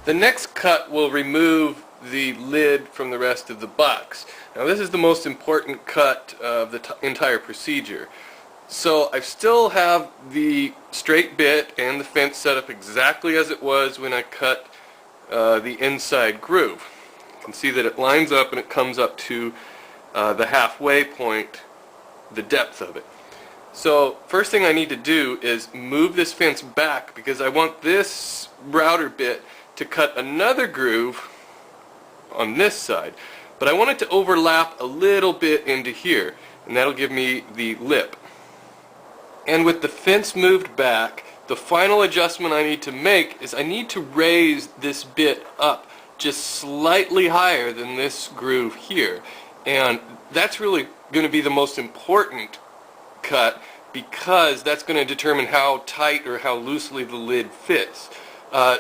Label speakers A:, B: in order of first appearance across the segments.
A: The next cut will remove the lid from the rest of the box. Now this is the most important cut of the entire procedure. So I still have the straight bit and the fence set up exactly as it was when I cut the inside groove. You can see that it lines up and it comes up to the halfway point, the depth of it. So first thing I need to do is move this fence back because I want this router bit to cut another groove on this side. But I want it to overlap a little bit into here, and that'll give me the lip. And with the fence moved back, the final adjustment I need to make is I need to raise this bit up just slightly higher than this groove here. And that's really going to be the most important cut because that's going to determine how tight or how loosely the lid fits.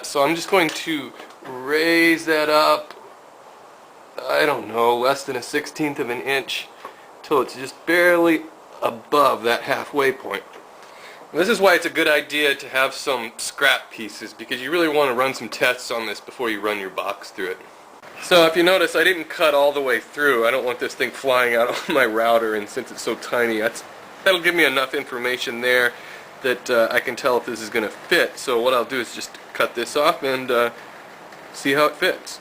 A: So I'm just going to raise that up, I don't know, less than 1/16 of an inch till it's just barely above that halfway point. And this is why it's a good idea to have some scrap pieces, because you really want to run some tests on this before you run your box through it. So if you notice, I didn't cut all the way through. I don't want this thing flying out of my router, and since it's so tiny, that'll give me enough information there that I can tell if this is going to fit. So what I'll do is just cut this off and see how it fits.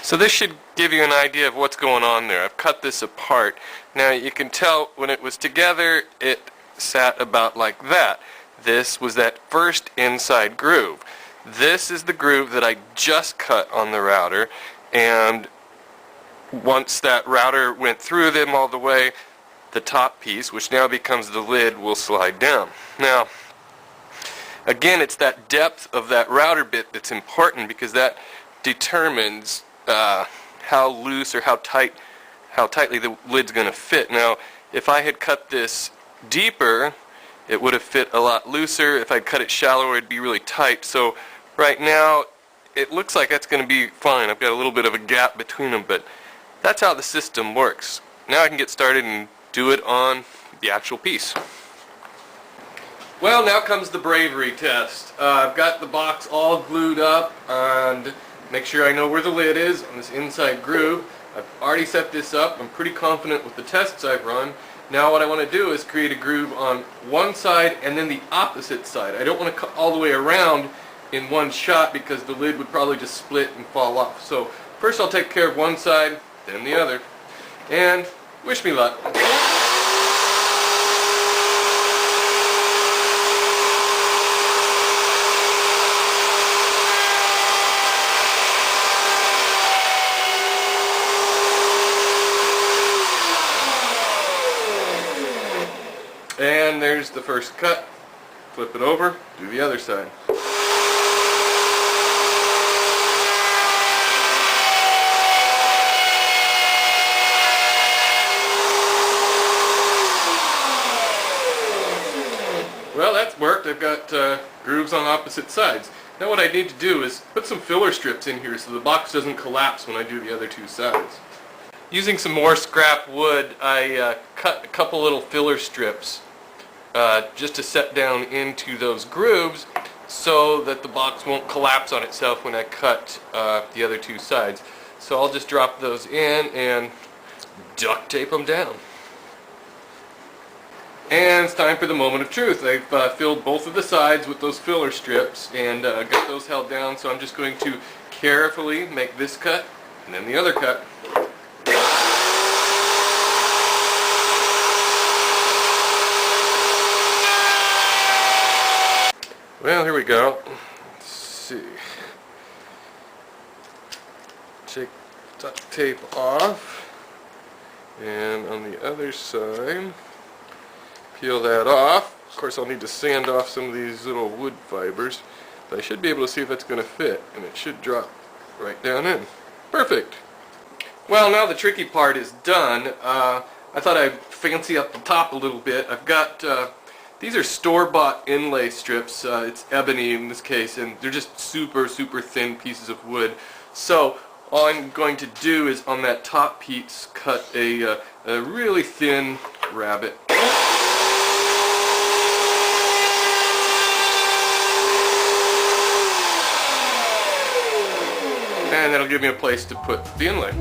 A: So this should give you an idea of what's going on there. I've cut this apart. Now you can tell when it was together it sat about like that. This was that first inside groove. This is the groove that I just cut on the router, and once that router went through them all the way, the top piece, which now becomes the lid, will slide down. Now again, it's that depth of that router bit that's important because that determines how loose or how tightly the lid's going to fit. Now if I had cut this deeper, it would have fit a lot looser. If I'd cut it shallower, it'd be really tight. So right now it looks like that's going to be fine. I've got a little bit of a gap between them, but that's how the system works. Now I can get started and do it on the actual piece. Well, now comes the bravery test. I've got the box all glued up, and make sure I know where the lid is on this inside groove. I've already set this up. I'm pretty confident with the tests I've run. Now what I want to do is create a groove on one side and then the opposite side. I don't want to cut all the way around in one shot because the lid would probably just split and fall off. So first I'll take care of one side, then the other. And wish me luck. And there's the first cut. Flip it over, do the other side. Well, that's worked. I've got grooves on opposite sides. Now what I need to do is put some filler strips in here so the box doesn't collapse when I do the other two sides. Using some more scrap wood, I cut a couple little filler strips just to set down into those grooves so that the box won't collapse on itself when I cut the other two sides. So I'll just drop those in and duct tape them down. And it's time for the moment of truth. I've filled both of the sides with those filler strips and got those held down, so I'm just going to carefully make this cut and then the other cut. Well, here we go. Let's see. Take duct tape off, and on the other side, peel that off. Of course, I'll need to sand off some of these little wood fibers, but I should be able to see if that's going to fit, and it should drop right down in. Perfect! Well, now the tricky part is done. I thought I'd fancy up the top a little bit. I've got these are store-bought inlay strips. It's ebony in this case, and they're just super thin pieces of wood. So all I'm going to do is on that top piece cut a really thin rabbet. and that'll give me a place to put the inlay.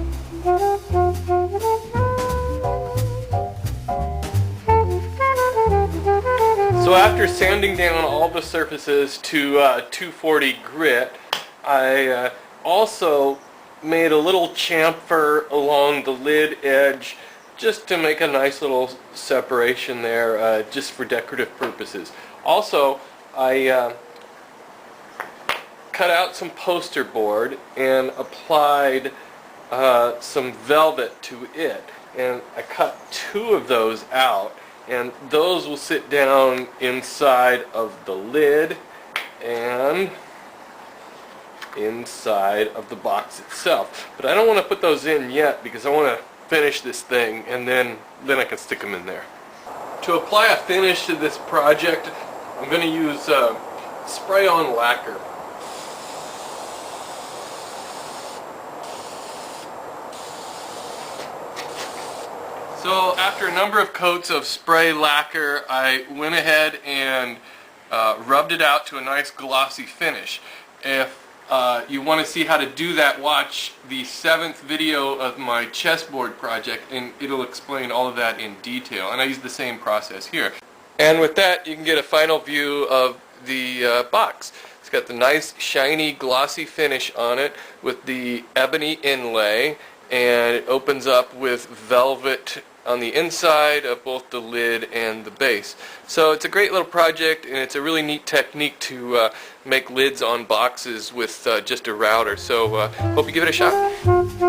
A: So after sanding down all the surfaces to 240 grit, I also made a little chamfer along the lid edge just to make a nice little separation there, just for decorative purposes. Also, I cut out some poster board and applied some velvet to it, and I cut 2 of those out, and those will sit down inside of the lid and inside of the box itself. But I don't want to put those in yet because I want to finish this thing, and then I can stick them in there. To apply a finish to this project, I'm going to use spray-on lacquer. So after a number of coats of spray lacquer, I went ahead and rubbed it out to a nice glossy finish. If you want to see how to do that, watch the 7th video of my chessboard project, and it'll explain all of that in detail. And I use the same process here. And with that, you can get a final view of the box. It's got the nice shiny glossy finish on it with the ebony inlay, and it opens up with velvet on the inside of both the lid and the base. So it's a great little project, and it's a really neat technique to make lids on boxes with just a router. So hope you give it a shot.